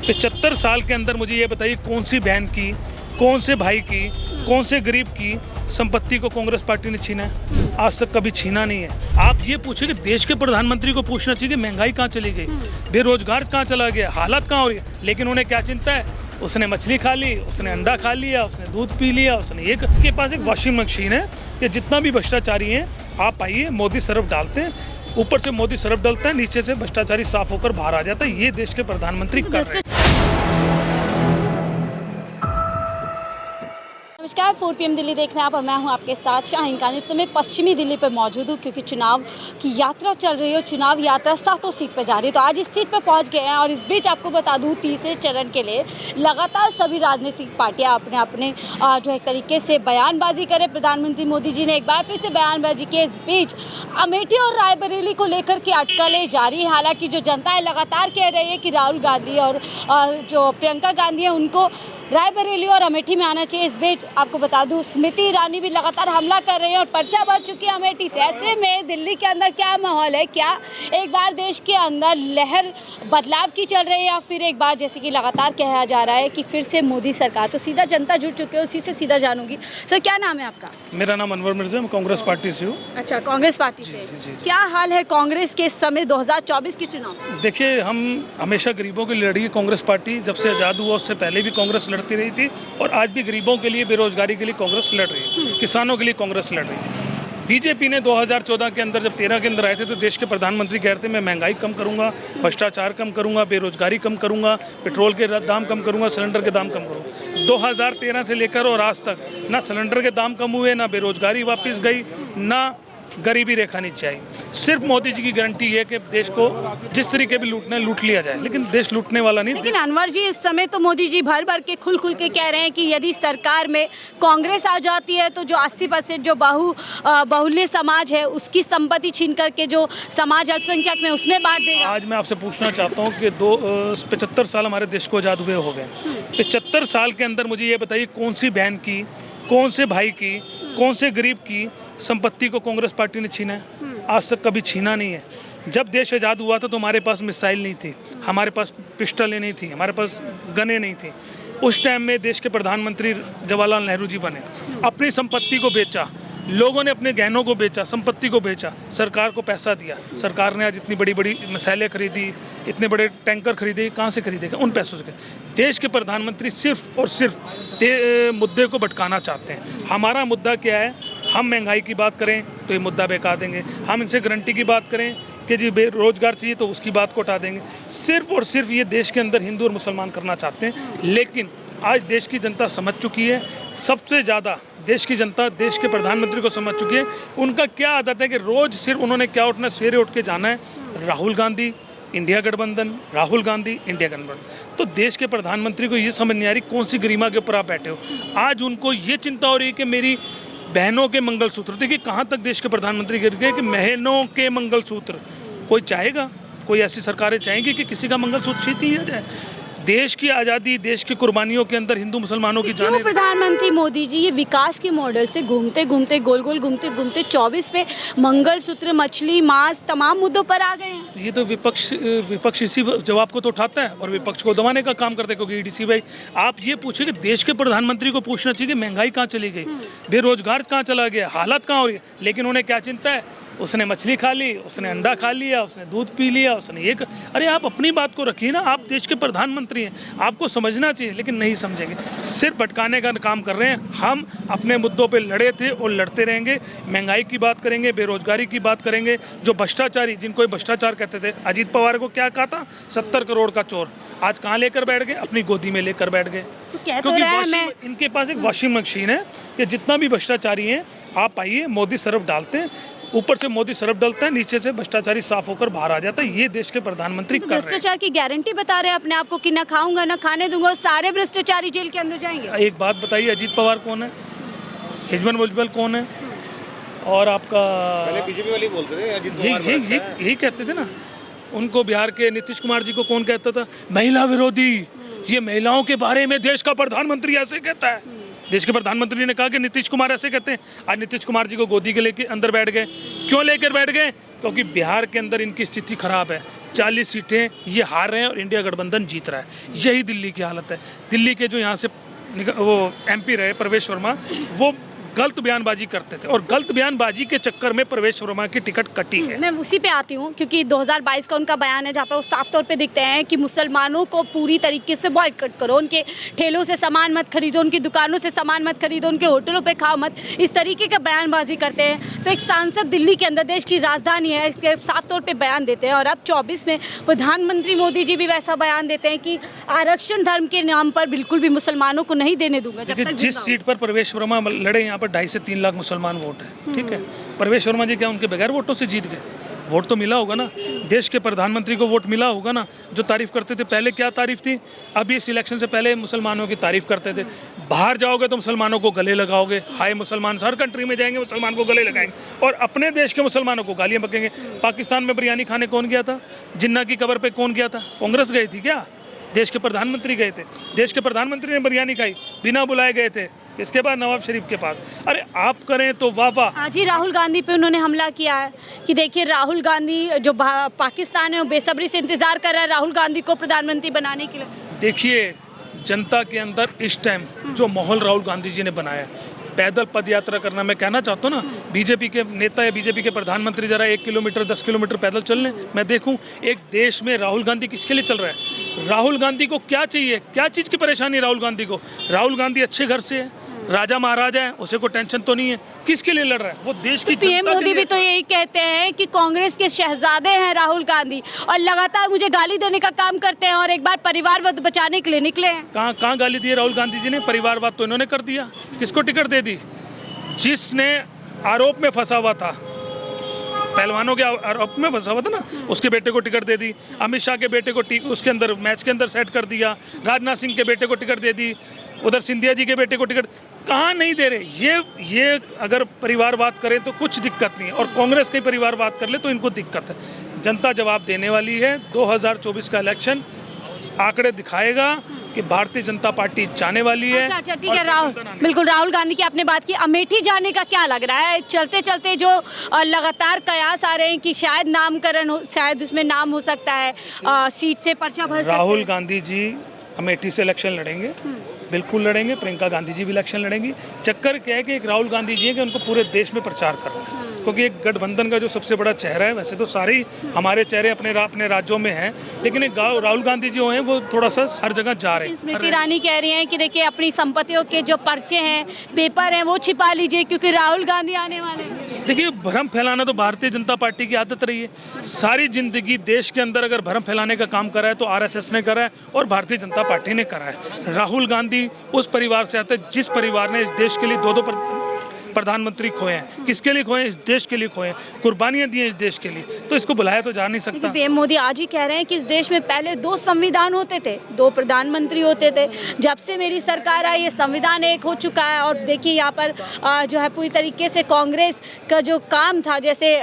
75 साल के अंदर मुझे ये बताइए कौन सी बहन की, कौन से भाई की, कौन से गरीब की संपत्ति को कांग्रेस पार्टी ने छीना है? आज तक कभी छीना नहीं है। आप ये पूछिए कि देश के प्रधानमंत्री को पूछना चाहिए कि महंगाई कहाँ चली गई, बेरोजगार कहाँ चला गया, हालत कहाँ हो रही है। लेकिन उन्हें क्या चिंता है, उसने मछली खा ली, उसने अंडा खा लिया, उसने दूध पी लिया, उसने ये के पास एक वॉशिंग मशीन है कि जितना भी भ्रष्टाचारी हैं आप आइए, मोदी सरफ डालते हैं, ऊपर से मोदी सरफ डालता है, नीचे से भ्रष्टाचारी साफ होकर बाहर आ जाता है। ये देश के प्रधानमंत्री कर रहे हैं। नमस्कार, 4 PM दिल्ली देख रहे हैं आप और मैं हूं आपके साथ शाहीन खान। इस समय पश्चिमी दिल्ली पर मौजूद हूं क्योंकि चुनाव की यात्रा चल रही है। चुनाव यात्रा 7 सीट पर जा रही है, तो आज इस सीट पर पहुंच गए हैं। और इस बीच आपको बता दूं, तीसरे चरण के लिए लगातार सभी राजनीतिक पार्टियां अपने जो एक तरीके से बयानबाजी करें। प्रधानमंत्री मोदी जी ने एक बार फिर से बयानबाजी की। इस बीच अमेठी और रायबरेली को लेकर के अटकलें जारी है। हालांकि जो जनता है लगातार कह रही है कि राहुल गांधी और जो प्रियंका गांधी है उनको रायबरेली और अमेठी में आना चाहिए। इस बीच आपको बता दूं, स्मृति ईरानी भी लगातार हमला कर रही है और पर्चा भर चुकी है अमेठी से। ऐसे में दिल्ली के अंदर क्या माहौल है, क्या एक बार देश के अंदर लहर बदलाव की चल रही है या फिर एक बार जैसे कि लगातार कहा जा रहा है कि फिर से मोदी सरकार? तो सीधा जनता जुड़ चुकी है, उसी से सीधा जानूंगी। सर, क्या नाम है आपका? मेरा नाम अनवर मिर्जा, मैं कांग्रेस पार्टी से हूँ। अच्छा, कांग्रेस पार्टी से। क्या हाल है कांग्रेस के इस समय 2024 के चुनाव? देखिए, हम हमेशा गरीबों के लिए लड़ी है कांग्रेस पार्टी। जब से आज़ाद हुआ उससे पहले भी कांग्रेस लड़ती रही थी और आज भी गरीबों के लिए, बेरोजगारी के लिए कांग्रेस लड़ रही है, किसानों के लिए कांग्रेस लड़ रही है। बीजेपी ने 2014 के अंदर, जब 13 के अंदर आए थे, तो देश के प्रधानमंत्री कह रहे थे मैं महंगाई कम करूंगा, भ्रष्टाचार कम करूंगा, बेरोजगारी कम करूंगा, पेट्रोल के दाम कम करूंगा, सिलेंडर के दाम कम करूंगा। 2013 से लेकर और आज तक ना सिलेंडर के दाम कम हुए, ना बेरोजगारी वापस गई, ना गरीबी रेखा नीचे आई। सिर्फ मोदी जी की गारंटी है कि देश को जिस तरीके भी लूटना है लूट लिया जाए, लेकिन देश लूटने वाला नहीं। लेकिन अनवर जी, इस समय तो मोदी जी भर भर के खुल के कह रहे हैं कि यदि सरकार में कांग्रेस आ जाती है तो जो 80% जो बाहुल्य समाज है उसकी संपत्ति छीन करके जो समाज अल्पसंख्यक में उसमें बांट देगा। आज मैं आपसे पूछना चाहता हूँ कि 75 साल हमारे देश को आज़ाद हुए हो गए। 75 साल के अंदर मुझे ये बताइए कौन सी बहन की, कौन से भाई की, कौन से गरीब की संपत्ति को कांग्रेस पार्टी ने छीना है? आज तक कभी छीना नहीं है। जब देश आज़ाद हुआ था तो हमारे पास मिसाइल नहीं थी, हमारे पास पिस्टलें नहीं थी, हमारे पास गनें नहीं थी। उस टाइम में देश के प्रधानमंत्री जवाहरलाल नेहरू जी बने, अपनी संपत्ति को बेचा, लोगों ने अपने गहनों को बेचा, संपत्ति को बेचा, सरकार को पैसा दिया। सरकार ने आज इतनी बड़ी बड़ी मिसाइलें खरीदी, इतने बड़े टैंकर खरीदे। कहाँ से खरीदेगा? उन पैसों से। देश के प्रधानमंत्री सिर्फ और सिर्फ मुद्दे को भटकाना चाहते हैं। हमारा मुद्दा क्या है? हम महंगाई की बात करें तो ये मुद्दा बेकार देंगे, हम इनसे गारंटी की बात करें कि जी बेरोजगार चाहिए तो उसकी बात को हटा देंगे। सिर्फ और सिर्फ ये देश के अंदर हिंदू और मुसलमान करना चाहते हैं। लेकिन आज देश की जनता समझ चुकी है, सबसे ज़्यादा देश की जनता देश के प्रधानमंत्री को समझ चुकी है। उनका क्या आदत है कि रोज़ सिर्फ उन्होंने क्या उठना, सवेरे उठ के जाना है राहुल गांधी इंडिया गठबंधन, राहुल गांधी इंडिया गठबंधन। तो देश के प्रधानमंत्री को ये समझ नहीं आ रही कौन सी गरिमा के ऊपर आप बैठे हो। आज उनको ये चिंता हो रही है कि मेरी बहनों के मंगलसूत्र, देखिए कहाँ तक देश के प्रधानमंत्री गिर गए कि बहनों के मंगलसूत्र कोई चाहेगा? कोई ऐसी सरकारें चाहेंगी कि किसी का मंगलसूत्र छीन लिया जाए? देश की आज़ादी, देश की कुर्बानियों के अंदर हिंदू मुसलमानों की जान। प्रधानमंत्री मोदी जी ये विकास के मॉडल से घूमते घूमते गोल गोल घूमते घूमते 24 पे मंगलसूत्र, मछली, मांस तमाम मुद्दों पर आ गए हैं। ये तो विपक्ष इसी जवाब को तो उठाता है और विपक्ष को दबाने का काम करता है। क्योंकि ईडीसी भाई, आप ये पूछिए कि देश के प्रधानमंत्री को पूछना चाहिए कि महंगाई कहाँ चली गई, बेरोजगार कहाँ चला गया, हालत कहाँ हो रही है। लेकिन उन्हें क्या चिंता है, उसने मछली खा ली, उसने अंडा खा लिया, उसने दूध पी लिया, उसने ये अरे आप अपनी बात को रखिए ना, आप देश के प्रधानमंत्री हैं, आपको समझना चाहिए। लेकिन नहीं समझेंगे, सिर्फ भटकाने का काम कर रहे हैं। हम अपने मुद्दों पे लड़े थे और लड़ते रहेंगे। महंगाई की बात करेंगे, बेरोजगारी की बात करेंगे, जो भ्रष्टाचारी, जिनको ये भ्रष्टाचार कहते थे, अजीत पवार को क्या कहा था? 70 करोड़ का चोर। आज कहाँ लेकर बैठ गए? अपनी गोदी में लेकर बैठ गए। क्योंकि इनके पास एक वॉशिंग मशीन है कि जितना भी भ्रष्टाचारी हैं आप आइए, मोदी सरफ डालते हैं, ऊपर से मोदी सरफ डालता है, नीचे से भ्रष्टाचारी साफ होकर बाहर आ जाता है। ये देश के प्रधानमंत्री कर रहे हैं। भ्रष्टाचार की गारंटी बता रहे हैं अपने आप को कि ना खाऊंगा ना खाने दूंगा, और सारे भ्रष्टाचारी जेल के अंदर जाएंगे। एक बात बताइए, अजीत पवार कौन है? हिजबुल मुजबल कौन है? और आपका बीजेपी वाले बोलते थे अजीत पवार, यही कहते थे ना। उनको बिहार के नीतीश कुमार जी को कौन कहता था? महिला विरोधी। ये महिलाओं के बारे में देश का प्रधानमंत्री ऐसे कहता है। देश के प्रधानमंत्री ने कहा कि नीतीश कुमार ऐसे कहते हैं। आज नीतीश कुमार जी को गोदी के लेके अंदर बैठ गए। क्यों लेकर बैठ गए? क्योंकि बिहार के अंदर इनकी स्थिति खराब है। 40 सीटें ये हार रहे हैं और इंडिया गठबंधन जीत रहा है। यही दिल्ली की हालत है। दिल्ली के जो यहाँ से वो MP रहे प्रवेश वर्मा, वो गलत बयानबाजी करते थे और गलत बयानबाजी के चक्कर में प्रवेश वर्मा की टिकट कटी है। मैं उसी पे आती हूँ क्योंकि 2022 का उनका बयान है जहाँ पे वो साफ तौर पे दिखते हैं कि मुसलमानों को पूरी तरीके से बॉयकॉट करो, उनके ठेलों से सामान मत खरीदो, उनकी दुकानों से सामान मत खरीदो, उनके होटलों पे खाओ मत, इस तरीके का बयानबाजी करते हैं। तो एक सांसद दिल्ली के अंदर, देश की राजधानी है, इसके साफ तौर पर बयान देते हैं। और अब 24 में प्रधानमंत्री मोदी जी भी वैसा बयान देते हैं कि आरक्षण धर्म के नाम पर बिल्कुल भी मुसलमानों को नहीं देने दूंगा जब तक जिस सीट पर प्रवेश वर्मा लड़े, यहाँ पर 2.5 से 3 लाख मुसलमान वोट है। ठीक है, प्रवेश वर्मा जी क्या उनके बगैर वोटों से जीत गए? वोट तो मिला होगा ना, देश के प्रधानमंत्री को वोट मिला होगा ना। जो तारीफ करते थे पहले, क्या तारीफ थी? अभी इस इलेक्शन से पहले मुसलमानों की तारीफ करते थे। बाहर जाओगे तो मुसलमानों को गले लगाओगे, हाय मुसलमान, हर कंट्री में जाएंगे मुसलमान को गले लगाएंगे और अपने देश के मुसलमानों को गालियाँ बकेंगे। पाकिस्तान में बिरयानी खाने कौन गया था? जिन्ना की कब्र पे कौन गया था? कांग्रेस गई थी क्या? देश के प्रधानमंत्री गए थे। देश के प्रधानमंत्री ने बिरयानी खाई, बिना बुलाए गए थे। इसके बाद नवाब शरीफ के पास। अरे आप करें तो वाह वाह। आज ही राहुल गांधी पे उन्होंने हमला किया है कि देखिए राहुल गांधी जो पाकिस्तान है वो बेसब्री से इंतजार कर रहा है राहुल गांधी को प्रधानमंत्री बनाने के लिए। देखिए, जनता के अंदर इस टाइम जो माहौल राहुल गांधी जी ने बनाया, पैदल पद यात्रा करना, मैं कहना चाहता हूँ ना, बीजेपी के नेता या बीजेपी के प्रधानमंत्री जरा 1 किलोमीटर 10 किलोमीटर पैदल चल लें, मैं देखूँ एक देश में राहुल गांधी किसके लिए चल रहा है। राहुल गांधी को क्या चाहिए? क्या चीज़ की परेशानी है राहुल गांधी को? राहुल गांधी अच्छे घर से है, राजा महाराजा है, उसे कोई टेंशन तो नहीं है। किसके लिए लड़ रहा है? वो देश की पीएम मोदी भी तो यही कहते हैं कि कांग्रेस के शहजादे हैं राहुल गांधी और लगातार मुझे गाली देने का काम करते हैं और एक बार परिवारवाद बचाने के लिए निकले हैं। कहाँ गाली दी है राहुल गांधी जी ने? परिवारवाद तो इन्होंने कर दिया। किसको टिकट दे दी? जिसने आरोप में फंसा हुआ था, पहलवानों के आरोप में फंसा हुआ था ना, उसके बेटे को टिकट दे दी। अमित शाह के बेटे को उसके अंदर मैच के अंदर सेट कर दिया। राजनाथ सिंह के बेटे को टिकट दे दी। उधर सिंधिया जी के बेटे को टिकट कहाँ नहीं दे रहे। ये अगर परिवारवाद करें तो कुछ दिक्कत नहीं है और कांग्रेस का परिवारवाद कर ले तो इनको दिक्कत है। जनता जवाब देने वाली है। 2024 का इलेक्शन आंकड़े दिखाएगा कि भारतीय जनता पार्टी जाने वाली है। अच्छा ठीक है राहुल, बिल्कुल राहुल गांधी की आपने बात की। अमेठी जाने का क्या लग रहा है? चलते चलते जो लगातार कयास आ रहे हैं कि शायद नामकरण हो, शायद उसमें नाम हो सकता है, सीट से पर्चा भर सकते हैं। राहुल गांधी जी अमेठी से इलेक्शन लड़ेंगे, बिल्कुल लड़ेंगे। प्रियंका गांधी जी भी इलेक्शन लड़ेंगी। चक्कर क्या है कि एक राहुल गांधी जी है कि उनको पूरे देश में प्रचार करना है, क्योंकि एक गठबंधन का जो सबसे बड़ा चेहरा है, वैसे तो सारे ही हमारे चेहरे अपने राज्यों में हैं, लेकिन एक राहुल गांधी जो हैं वो थोड़ा सा हर जगह जा रहे हैं। स्मृति ईरानी कह रही हैं कि देखिए अपनी संपत्तियों के जो पर्चे हैं, पेपर हैं, वो छिपा लीजिए क्योंकि राहुल गांधी आने वाले हैं। देखिए, भ्रम फैलाना तो भारतीय जनता पार्टी की आदत रही है। सारी जिंदगी देश के अंदर अगर भ्रम फैलाने का काम करा है तो RSS ने करा है और भारतीय जनता पार्टी ने करा है। राहुल गांधी उस परिवार से आते हैं जिस परिवार ने इस देश के लिए दो प्रधानमंत्री खोए हैं। किसके लिए खोए हैं? इस देश के लिए खोए हैं, कुर्बानियां दी हैं इस देश के लिए, तो इसको बुलाया तो जा नहीं सकता। पीएम मोदी आज ही कह रहे हैं कि इस देश में पहले 2 संविधान होते थे, 2 प्रधानमंत्री होते थे। जब से मेरी सरकार आई ये संविधान एक हो चुका है और देखिए यहाँ पर जो है पूरी तरीके से कांग्रेस का जो काम था, जैसे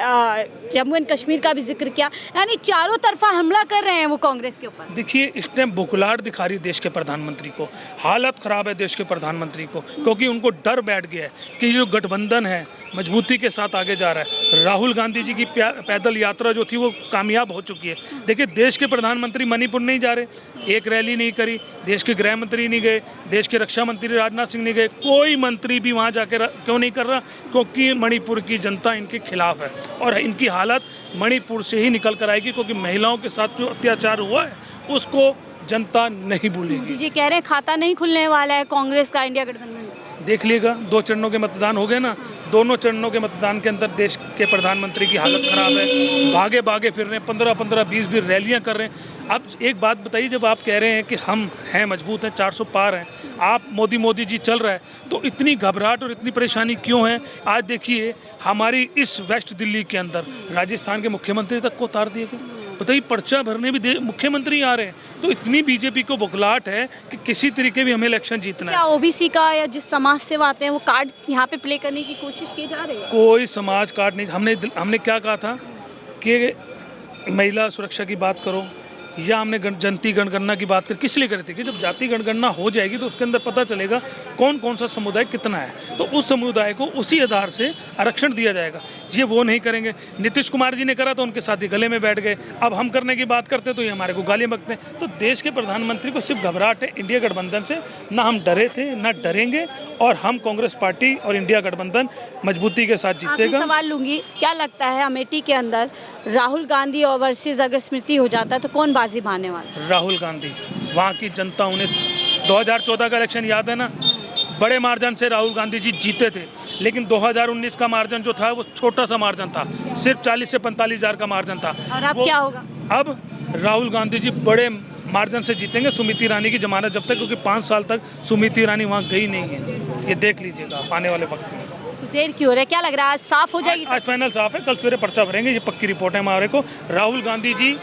जम्मू एंड कश्मीर का भी जिक्र किया, यानी चारों तरफा हमला कर रहे हैं वो कांग्रेस के ऊपर। देखिए, इस टाइम बुखलाहट दिखा रही है देश के प्रधानमंत्री को। हालत खराब है देश के प्रधानमंत्री को, क्योंकि उनको डर बैठ गया है कि जो गठबंधन है मजबूती के साथ आगे जा रहा है। राहुल गांधी जी की पैदल यात्रा जो थी वो कामयाब हो चुकी है। देखिए, देश के प्रधानमंत्री मणिपुर नहीं जा रहे, एक रैली नहीं करी, देश के गृह मंत्री नहीं गए, देश के रक्षा मंत्री राजनाथ सिंह नहीं गए, कोई मंत्री भी वहाँ जाकर क्यों नहीं कर रहा? क्योंकि मणिपुर की जनता इनके खिलाफ है और इनकी हालत मणिपुर से ही निकल कर आएगी, क्योंकि महिलाओं के साथ जो अत्याचार हुआ है उसको जनता नहीं भूलेगी। जी कह रहे हैं खाता नहीं खुलने वाला है कांग्रेस का इंडिया गठबंधन। देख लीजिएगा, 2 चरणों के मतदान हो गए ना, दोनों चरणों के मतदान के अंदर देश के प्रधानमंत्री की हालत ख़राब है। भागे भागे फिर रहे हैं, 15-15, 20-20 रैलियां कर रहे हैं। अब एक बात बताइए, जब आप कह रहे हैं कि हम हैं मजबूत हैं, 400 पार हैं, आप मोदी जी चल रहा है, तो इतनी घबराहट और इतनी परेशानी क्यों है? आज देखिए, हमारी इस वेस्ट दिल्ली के अंदर राजस्थान के मुख्यमंत्री तक को उतार दिए गए। बताइए, पर्चा भरने भी मुख्यमंत्री आ रहे हैं, तो इतनी बीजेपी को बुखलाहट है कि किसी तरीके भी हमें इलेक्शन जीतना है। क्या ओबीसी का या जिस समाज से वो आते हैं वो कार्ड यहाँ पे प्ले करने की कोशिश की जा रही है? कोई समाज कार्ड नहीं। हमने क्या कहा था कि महिला सुरक्षा की बात करो, या हमने जनती जनगणना की बात कर किस लिए करी थी कि जब जाति जनगणना हो जाएगी तो उसके अंदर पता चलेगा कौन कौन सा समुदाय कितना है, तो उस समुदाय को उसी आधार से आरक्षण दिया जाएगा। ये वो नहीं करेंगे। नीतीश कुमार जी ने करा तो उनके साथ ही गले में बैठ गए, अब हम करने की बात करते तो ये हमारे को गालियाँ बकते हैं। तो देश के प्रधानमंत्री को सिर्फ घबराहट है इंडिया गठबंधन से, ना हम डरे थे ना डरेंगे, और हम कांग्रेस पार्टी और इंडिया गठबंधन मजबूती के साथ आखिरी जीतेगा। सवाल लूंगी, क्या लगता है अमेठी के अंदर राहुल गांधी और वर्सेस अगर स्मृति हो जाता है तो कौन बाजी मारने वाला है? राहुल गांधी। वहाँ की जनता, उन्हें 2014 का इलेक्शन याद है ना, बड़े मार्जिन से राहुल गांधी जी जीते थे, लेकिन 2019 का मार्जिन जो था वो छोटा सा मार्जिन था, सिर्फ 40 से 45 हज़ार का मार्जिन था। और अब वो- क्या होगा? अब राहुल गांधी जी बड़े मार्जिन से जीतेंगे। सुमिति ईरानी की जमानत जब तक, क्योंकि 5 साल तक सुमिति ईरानी वहाँ गई नहीं है, ये देख लीजिएगा आने वाले वक्त में। तो देर क्यों हो रहा है? क्या लग रहा है आज साफ हो जाएगी? आज फाइनल साफ है, कल सवेरे पर्चा भरेंगे, ये पक्की रिपोर्ट है हमारे को। राहुल गांधी जी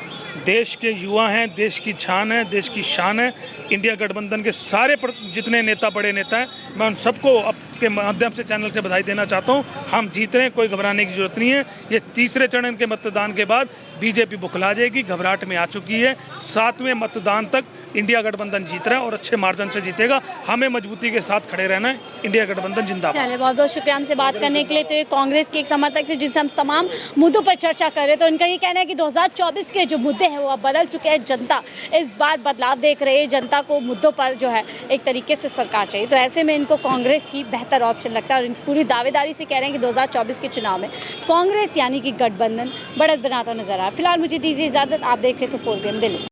देश के युवा हैं, देश की शान है, देश की शान है। इंडिया गठबंधन के सारे जितने नेता, बड़े नेता हैं, मैं उन सबको आपके माध्यम से, चैनल से बधाई देना चाहता हूं। हम जीत रहे हैं, कोई घबराने की जरूरत नहीं है। ये तीसरे चरण के मतदान के बाद बीजेपी बुखला जाएगी, घबराहट में आ चुकी है। 7वें मतदान तक इंडिया गठबंधन जीत रहा है और अच्छे मार्जिन से जीतेगा। हमें मजबूती के साथ खड़े रहना है। इंडिया गठबंधन जिंदाबाद। चलिए, बहुत बहुत शुक्रिया हमसे बात करने के लिए। तो ये कांग्रेस के एक समर्थक थे जिनसे हम तमाम मुद्दों पर चर्चा कर रहे हैं। तो इनका ये कहना है कि 2024 के जो मुद्दे हैं वो अब बदल चुके हैं। जनता इस बार बदलाव देख रही है, जनता को मुद्दों पर जो है एक तरीके से सरकार चाहिए। तो ऐसे में इनको कांग्रेस ही बेहतर ऑप्शन लगता है और पूरी दावेदारी से कह रहे हैं कि 2024 के चुनाव में कांग्रेस यानी कि गठबंधन बढ़त बनाता नजर आ रहा है। फिलहाल मुझे दीजिए इजाज़त, आप देख रहे थे 4PM दिल्ली।